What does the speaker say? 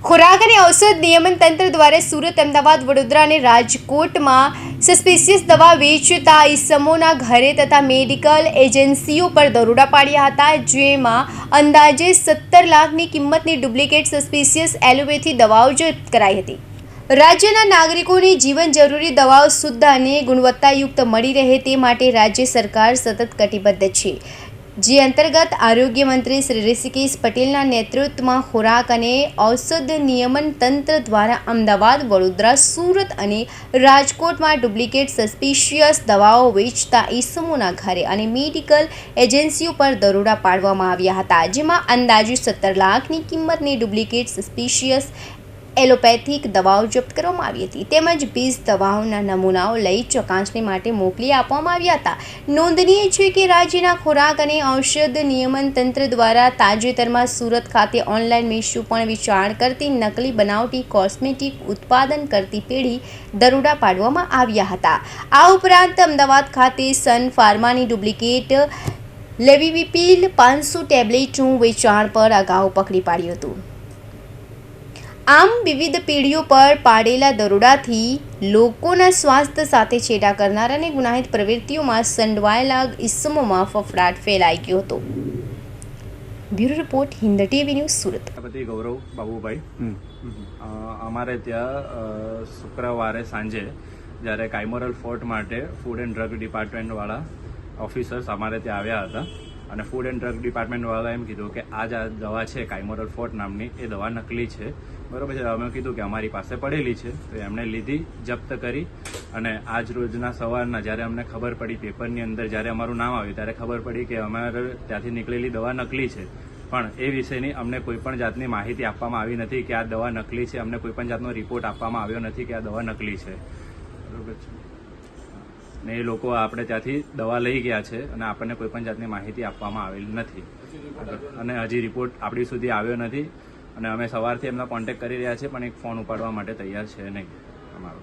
ખોરાક અને ઔષધ નિયમન તંત્ર દ્વારા સુરત, અમદાવાદ, વડોદરા અને રાજકોટમાં સસ્પિશિયસ દવા વેચતા ઇસમોના ઘરે તથા મેડિકલ એજન્સીઓ પર દરોડા પાડ્યા હતા, જેમાં અંદાજે 17 લાખની કિંમતની ડુપ્લિકેટ સસ્પિશિયસ એલોપેથી દવાઓ જપ્ત કરાઈ હતી। રાજ્યના નાગરિકોની જીવન જરૂરી દવાઓ શુદ્ધ અને ગુણવત્તાયુક્ત મળી રહે તે માટે રાજ્ય સરકાર સતત કટિબદ્ધ છે, જે અંતર્ગત આરોગ્ય મંત્રી શ્રી ઋષિકેશ પટેલના નેતૃત્વમાં ખોરાક અને ઔષધ નિયમન તંત્ર દ્વારા અમદાવાદ, વડોદરા, સુરત અને રાજકોટમાં ડુપ્લિકેટ સસ્પિશિયસ દવાઓ વેચતા ઇસમોના ઘરે અને મેડિકલ એજન્સીઓ પર દરોડા પાડવામાં આવ્યા હતા, જેમાં અંદાજે 17 લાખની કિંમતની ડુપ્લિકેટ સસ્પિશિયસ એલોપેથિક દવાઓ જપ્ત કરવામાં આવી હતી, તેમજ 20 દવાઓના નમૂનાઓ લઈ ચકાસણી માટે મોકલી આપવામાં આવ્યા હતા। નોંધનીય છે કે રાજ્યના ખોરાક અને ઔષધ નિયમન તંત્ર દ્વારા તાજેતરમાં સુરત ખાતે ઓનલાઈન મેશો પણ વેચાણ કરતી નકલી બનાવટી કોસ્મેટિક ઉત્પાદન કરતી પેઢી દરોડા પાડવામાં આવ્યા હતા। આ ઉપરાંત અમદાવાદ ખાતે સન ફાર્માની ડુપ્લિકેટ લેવિવિપિલ 500 ટેબ્લેટનું વેચાણ પર અગાઉ પકડી પાડ્યું હતું। આમ વિવિધ પેઢીઓ પર પાડેલા દરોડાથી લોકોના સ્વાસ્થ્ય સાથે છેડા કરનાર અને ગુનાહિત પ્રવૃત્તિઓમાં સંડવાયેલા ઇસમોમાં ફફડાટ ફેલાઈ ગયો હતો। Bureau report, Hind TV news, Surat. Gaurav Babubhai, અમારે ત્યાં શુક્રવારે સાંજે જ્યારે કાઇમોરલ ફોર્ટ માટે ફૂડ એન્ડ ડ્રગ ડિપાર્ટમેન્ટવાળા ઓફિસર્સ અમારે ત્યાં આવ્યા હતા અને ફૂડ એન્ડ ડ્રગ ડિપાર્ટમેન્ટવાળા એમ કીધું કે આ જ દવા છે કાઇમોરલ ફોર્ટ નામની, એ દવા નકલી છે, બરાબર છે। અમે કીધું કે અમારી પાસે પડેલી છે, તો એમણે લીધી, જપ્ત કરી અને આજ રોજના સવારના જ્યારે અમને ખબર પડી, પેપરની અંદર જ્યારે અમારું નામ આવ્યું ત્યારે ખબર પડી કે અમારે ત્યાંથી નીકળેલી દવા નકલી છે, પણ એ વિશેની અમને કોઈ પણ જાતની માહિતી આપવામાં આવી નથી કે આ દવા નકલી છે। અમને કોઈ પણ જાતનો રિપોર્ટ આપવામાં આવ્યો નથી કે આ દવા નકલી છે, બરાબર છે। ને એ લોકો આપણે ત્યાંથી દવા લઈ ગયા છે અને આપણને કોઈ પણ જાતની માહિતી આપવામાં આવેલી નથી અને હજી રિપોર્ટ આપણી સુધી આવ્યો નથી અને અમે સવારથી એમનો કોન્ટેક્ટ કરી રહ્યા છીએ, પણ એક ફોન ઉપાડવા માટે તૈયાર છે નહીં અમારો।